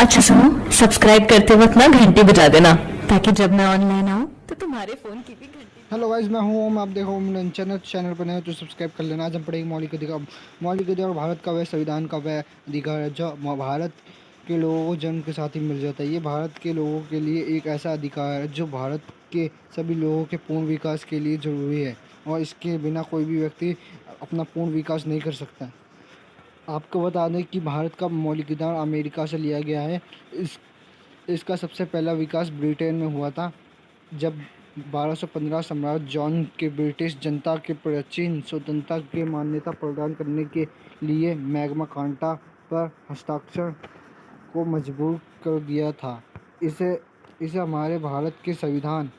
अच्छा सुनो, सब्सक्राइब करते वक्त ना घंटी बजा देना ताकि जब मैं ऑनलाइन आऊँ तो तुम्हारे फोन की भी घंटी। हेलो गाइस, मैं हूं ओम। आप देखो ओम चैनल पर नए हो तो सब्सक्राइब कर लेना। आज हम पढ़ेंगे मौलिक अधिकार। भारत का वह संविधान का वह अधिकार है जो भारत के लोगों को जन्म के साथ ही मिल जाता है। ये भारत के लोगों के लिए एक ऐसा अधिकार है जो भारत के सभी लोगों के पूर्ण विकास के लिए ज़रूरी है और इसके बिना कोई भी व्यक्ति अपना पूर्ण विकास नहीं कर सकता। आपको बता दें कि भारत का मौलिक अधिकार अमेरिका से लिया गया है। इसका सबसे पहला विकास ब्रिटेन में हुआ था, जब 1215 सम्राट जॉन के ब्रिटिश जनता के प्राचीन स्वतंत्रता की मान्यता प्रदान करने के लिए मैग्ना कार्टा पर हस्ताक्षर को मजबूर कर दिया था। इसे इसे हमारे भारत के संविधान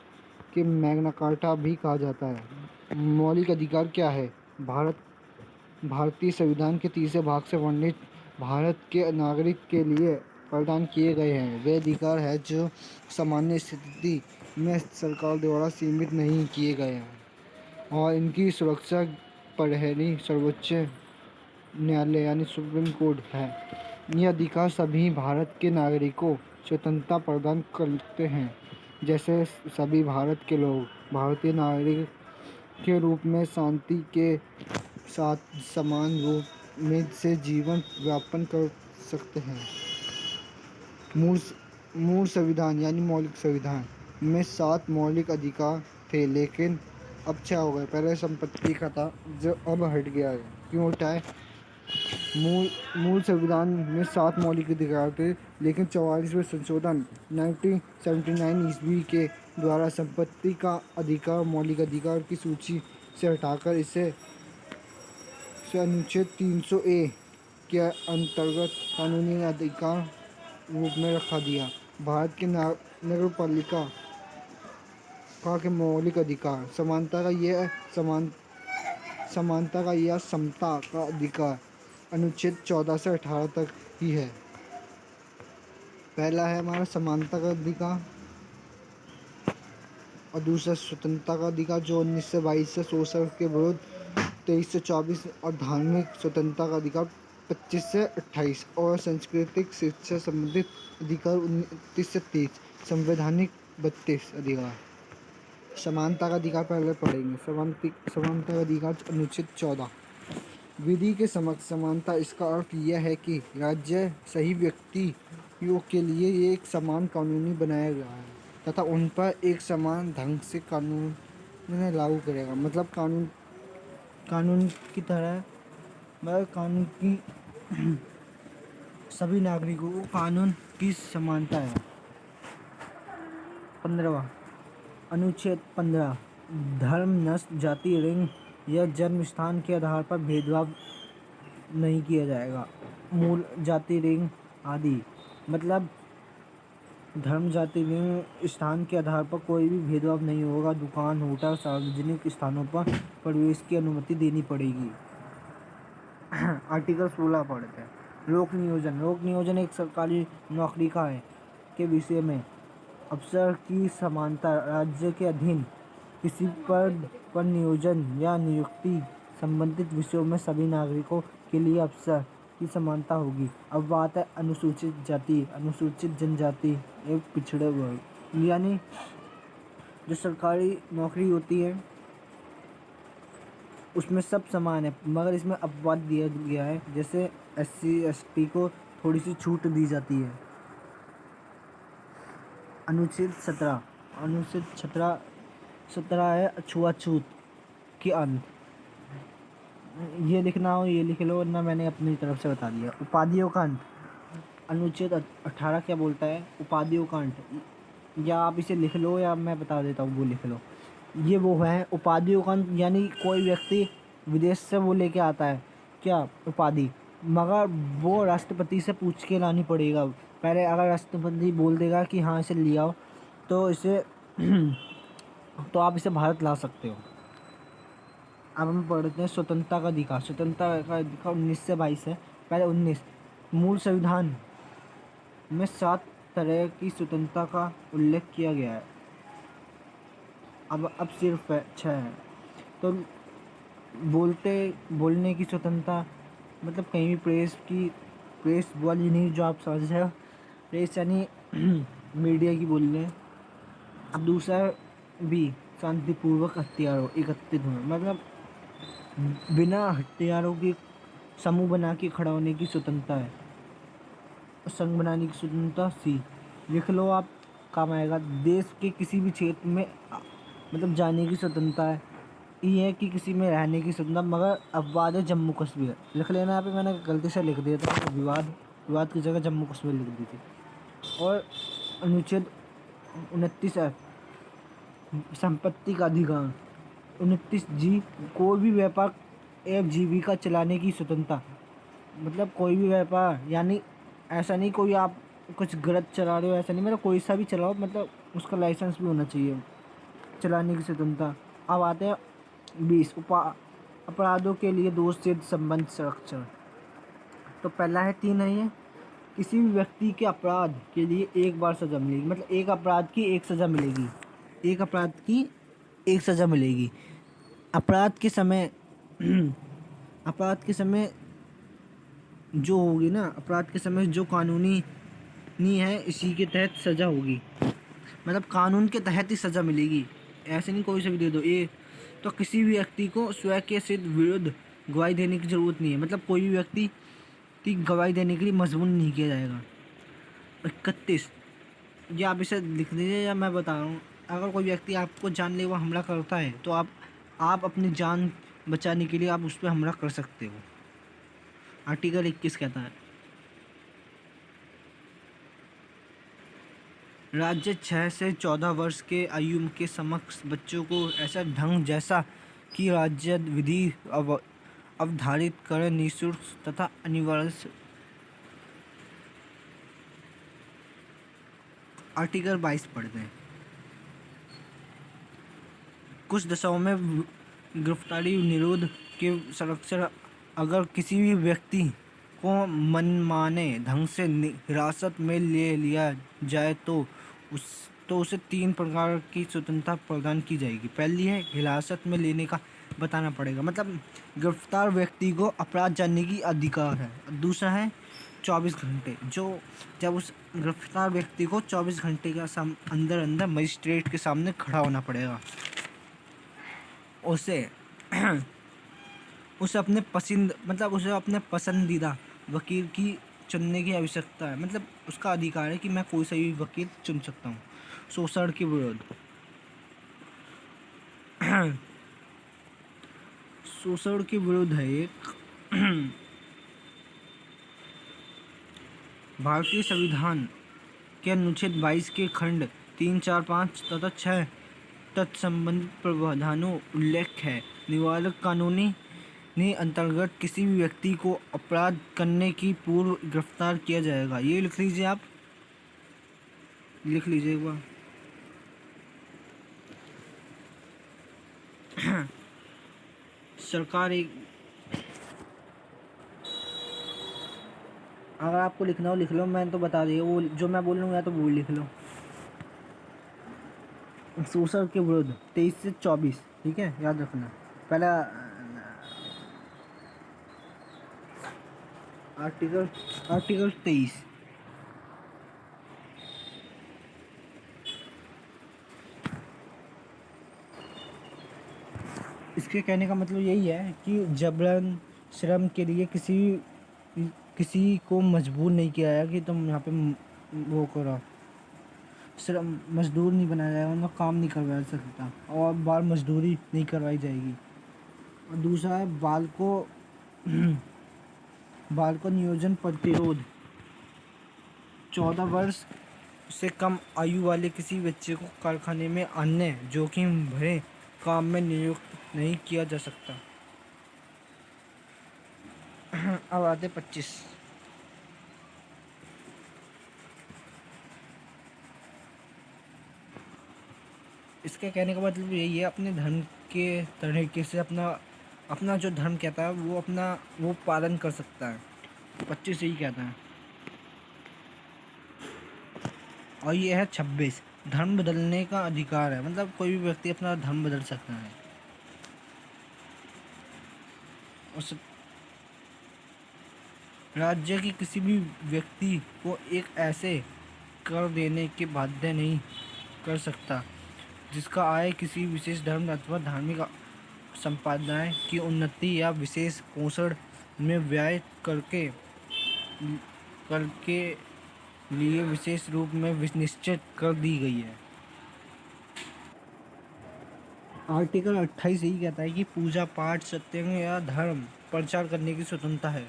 के मैग्ना कार्टा भी कहा जाता है। मौलिक अधिकार क्या है? भारतीय संविधान के तीसरे भाग से वर्णित भारत के नागरिक के लिए प्रदान किए गए हैं वे अधिकार है जो सामान्य स्थिति में सरकार द्वारा सीमित नहीं किए गए हैं और इनकी सुरक्षा प्रहरी सर्वोच्च न्यायालय यानी सुप्रीम कोर्ट है। ये अधिकार सभी भारत के नागरिकों स्वतंत्रता प्रदान करते हैं, जैसे सभी भारत के लोग भारतीय नागरिक के रूप में शांति के साथ समान रूप में से जीवन यापन कर सकते हैं। मूल मूल संविधान यानी मौलिक संविधान में 7 मौलिक अधिकार थे, लेकिन अब 6 हो गए। पहले संपत्ति का था जो अब हट गया है। क्यों हटा है? मूल मूल संविधान में 7 मौलिक अधिकार थे, लेकिन 44वें संशोधन 1979 ईस्वी के द्वारा संपत्ति का अधिकार मौलिक अधिकार की सूची से हटाकर इसे अनुच्छेद 300A के अंतर्गत कानूनी अधिकार रूप में रखा दिया। भारत की नगरपालिका के मौलिक अधिकार समानता का या समता का अधिकार अनुच्छेद 14 से 18 तक ही है। पहला है हमारा समानता का अधिकार और दूसरा स्वतंत्रता का अधिकार जो 19 से 22 से शोषण के विरुद्ध 23 से 24 और धार्मिक स्वतंत्रता का अधिकार 25 से 28 और सांस्कृतिक शिक्षा संबंधित अधिकार 29 से 30। संवैधानिक 32 अधिकार। समानता का अधिकार पहले पढ़ेंगे। समानता का अधिकार अनुच्छेद 14 विधि के समक्ष समानता। इसका अर्थ यह है कि राज्य सही व्यक्तियों के लिए एक समान कानूनी बनाया गया है तथा उन पर एक समान ढंग से कानून लागू करेगा। मतलब कानून की तरह, मतलब कानून की सभी नागरिकों को कानून की समानता है। 15वां अनुच्छेद 15 धर्म, नस्ल, जाति, लिंग या जन्म स्थान के आधार पर भेदभाव नहीं किया जाएगा। मूल जाति, लिंग आदि, मतलब धर्म, जाति, लिंग, स्थान के आधार पर कोई भी भेदभाव नहीं होगा। दुकान, होटल, सार्वजनिक स्थानों पर प्रवेश की अनुमति देनी पड़ेगी। आर्टिकल 16 पढ़ते हैं। लोक नियोजन एक सरकारी नौकरी का है के विषय में अफसर की समानता। राज्य के अधीन किसी पद पर नियोजन या नियुक्ति संबंधित विषयों में सभी नागरिकों के लिए अफसर की समानता होगी। अब बात है अनुसूचित जाति, अनुसूचित जनजाति एवं पिछड़े वर्ग, यानी जो सरकारी नौकरी होती है उसमें सब समान है, मगर इसमें अपवाद दिया गया है। जैसे SC ST को थोड़ी सी छूट दी जाती है। अनुच्छेद 17 है छुआछूत के अंत। ये लिखना हो ये लिख लो, वरना मैंने अपनी तरफ से बता दिया। उपाधियों का अंत। अनुच्छेद 18 क्या बोलता है? उपाधियों का अंत, या आप इसे लिख लो या मैं बता देता हूँ, वो लिख लो। ये वो है उपाधियों का अंत, यानी कोई व्यक्ति विदेश से वो लेके आता है क्या उपाधि, मगर वो राष्ट्रपति से पूछ के लानी पड़ेगा पहले। अगर राष्ट्रपति बोल देगा कि हाँ इसे ले आओ तो इसे तो आप इसे भारत ला सकते हो। अब हम पढ़ते हैं स्वतंत्रता का अधिकार। स्वतंत्रता का अधिकार 19 से 22 है। पहले 19 मूल संविधान में 7 तरह की स्वतंत्रता का उल्लेख किया गया है। अब सिर्फ 6 है। तो बोलने की स्वतंत्रता, मतलब कहीं भी प्रेस वाली न्यूज़ जो आप समझ रहे हो प्रेस यानी मीडिया की बोल रहे हैं। अब दूसरा भी शांतिपूर्वक हथियारों एकत्रित होना, मतलब बिना हथियारों के समूह बना के खड़ा होने की स्वतंत्रता है। और संघ बनाने की स्वतंत्रता सी, लिख लो आप, काम आएगा। देश के किसी भी क्षेत्र में मतलब जाने की स्वतंत्रता है। ये है कि किसी में रहने की स्वतंत्रता, मगर अपवाद है जम्मू कश्मीर, लिख लेना यहाँ पे, मैंने गलती से लिख दिया था, तो विवाद की जगह जम्मू कश्मीर लिख दी थी। और अनुच्छेद 29 संपत्ति का अधिकार। 29 जी, कोई भी व्यापार एवं जीविका चलाने की स्वतंत्रता, मतलब कोई भी व्यापार, यानी ऐसा नहीं कोई आप कुछ गलत चला रहे हो, ऐसा नहीं, मतलब कोई सा भी चलाओ, मतलब उसका लाइसेंस भी होना चाहिए, चलाने की स्वतंत्रता। अब आते हैं 20 अपराधों के लिए दोष से संबंध संरक्षण। तो पहला है 3 है ये, किसी भी व्यक्ति के अपराध के लिए एक बार सजा मिलेगी, मतलब एक अपराध की एक सजा मिलेगी, एक अपराध की एक सजा मिलेगी। अपराध के समय अपराध के समय जो होगी ना, अपराध के समय जो कानूनी नहीं है, इसी के तहत सजा होगी, मतलब कानून के तहत ही सजा मिलेगी, ऐसे नहीं कोई से भी दे दो ये। तो किसी भी व्यक्ति को स्वयं के सिद्ध विरुद्ध गवाही देने की जरूरत नहीं है, मतलब कोई भी व्यक्ति की गवाही देने के लिए मजबूर नहीं किया जाएगा। 31, ये आप इसे लिख दीजिए या मैं बता रहा हूँ। अगर कोई व्यक्ति आपको जानलेवा हमला करता है तो आप अपनी जान बचाने के लिए आप उस पर हमला कर सकते हो। आर्टिकल 21 कहता है, राज्य 6 से 14 वर्ष के आयु के समक्ष बच्चों को ऐसा ढंग जैसा कि राज्य विधि अवधारित करें निःशुल्क तथा अनिवार्य। आर्टिकल 22 पढ़ते हैं। कुछ दशाओं में गिरफ्तारी निरोध के संरक्षण, अगर किसी भी व्यक्ति को मनमाने ढंग से हिरासत में ले लिया जाए तो उसे 3 प्रकार की स्वतंत्रता प्रदान की जाएगी। पहली है हिरासत में लेने का बताना पड़ेगा, मतलब गिरफ्तार व्यक्ति को अपराध जानने की अधिकार है। दूसरा है 24 घंटे, जो जब उस गिरफ्तार व्यक्ति को 24 घंटे के अंदर मजिस्ट्रेट के सामने खड़ा होना पड़ेगा। उसे उसे अपने पसंदीदा वकील की चुनने की आवश्यकता है, मतलब उसका अधिकार है कि मैं कोई सा भी वकील चुन सकता हूँ। शोषण के विरुद्ध शोषण के विरुद्ध है एक भारतीय संविधान के अनुच्छेद 22 के खंड 3, 4, 5 तथा 6 तत्संबंधित प्रावधानों उल्लेख है। निवारक कानूनी अंतर्गत किसी भी व्यक्ति को अपराध करने की पूर्व गिरफ्तार किया जाएगा। ये लिख लीजिए, आप लिख लीजिए एक बार। सरकार एक, अगर आपको लिखना हो लिख लो, मैं तो बता दिया, वो जो मैं बोल लूँगा तो वो लिख लो। शोषण के विरुद्ध 23 से 24, ठीक है, याद रखना। पहला आर्टिकल 23, इसके कहने का मतलब यही है कि जबरन श्रम के लिए किसी को मजबूर नहीं किया है कि तुम यहाँ पे वो करो, श्रम मजदूर नहीं बनाया जाएगा, उनका काम नहीं करवाया सकता, और बाल मजदूरी नहीं करवाई जाएगी। और दूसरा है बाल को नियोजन प्रतिरोध। 14 वर्ष से कम आयु वाले किसी बच्चे को कारखाने में अन्य जोखिम भरे काम में नियुक्त नहीं किया जा सकता। अब आते 25, इसके कहने का मतलब यही है, अपने धर्म के तरीके से अपना जो धर्म कहता है वो पालन कर सकता है। 25 यही कहता है। और ये है 26, धर्म बदलने का अधिकार है, मतलब कोई भी व्यक्ति अपना धर्म बदल सकता है। उस राज्य की किसी भी व्यक्ति को एक ऐसे कर देने के बाध्य नहीं कर सकता, जिसका आय किसी विशेष धर्म अथवा धार्मिक संप्रदाय की उन्नति या विशेष पोषण में व्यय करके करके लिए विशेष रूप में निश्चित कर दी गई है। आर्टिकल 28 यही कहता है कि पूजा पाठ, सत्संग या धर्म प्रचार करने की स्वतंत्रता है।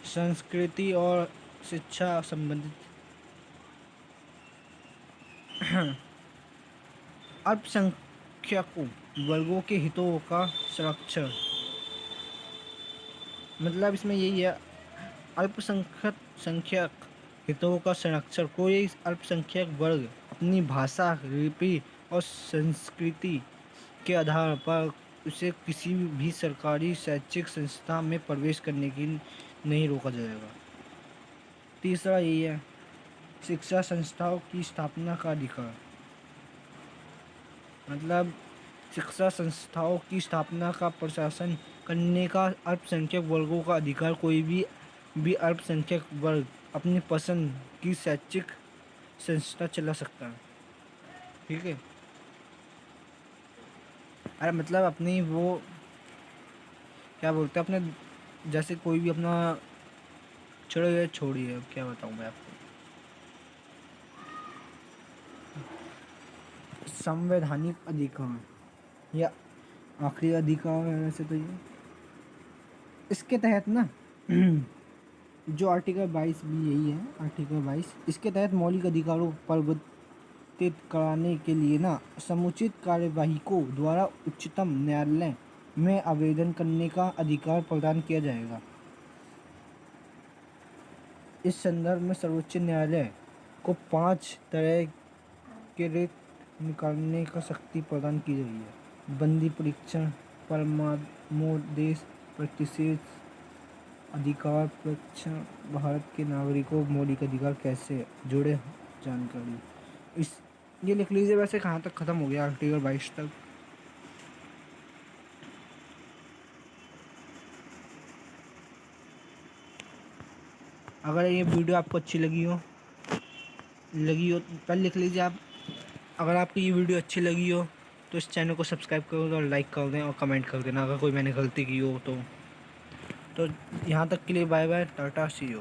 संस्कृति और शिक्षा संबंधित अल्पसंख्यकों वर्गों के हितों का संरक्षण, मतलब इसमें यही है, अल्पसंख्यक हितों का संरक्षण। कोई अल्पसंख्यक वर्ग अपनी भाषा, लिपि और संस्कृति के आधार पर उसे किसी भी सरकारी शैक्षिक संस्था में प्रवेश करने की नहीं रोका जाएगा। तीसरा यही है, शिक्षा संस्थाओं की स्थापना का अधिकार, मतलब शिक्षा संस्थाओं की स्थापना का प्रशासन करने का अल्पसंख्यक वर्गों का अधिकार। कोई भी अल्पसंख्यक वर्ग अपनी पसंद की शैक्षिक संस्था चला सकता है। ठीक है, अरे मतलब अपनी वो क्या बोलते हैं, अपने जैसे कोई भी अपना छोड़िए अब क्या बताऊँ मैं आपको। संवैधानिक अधिकार या आखिरी अधिकार है वैसे तो ये, इसके तहत ना जो आर्टिकल 22 भी यही है, आर्टिकल 22, इसके तहत मौलिक अधिकारों परिवर्तित कराने के लिए ना समुचित कार्यवाही को द्वारा उच्चतम न्यायालय में आवेदन करने का अधिकार प्रदान किया जाएगा। इस संदर्भ में सर्वोच्च न्यायालय को 5 तरह के रेट निकालने का शक्ति प्रदान की गई है। बंदी परीक्षण, परमादेश, प्रतिषेध अधिकार परीक्षण, भारत के नागरिकों मौलिक अधिकार कैसे जुड़े जानकारी, इस ये लिख लीजिए। वैसे कहाँ तक ख़त्म हो गया आर्टिकल 22 तक। अगर ये वीडियो आपको अच्छी लगी हो पहले लिख लीजिए आप। अगर आपको ये वीडियो अच्छी लगी हो तो इस चैनल को सब्सक्राइब कर दो और लाइक कर दें और कमेंट कर देना अगर कोई मैंने गलती की हो तो यहाँ तक के लिए bye bye, tata, see you.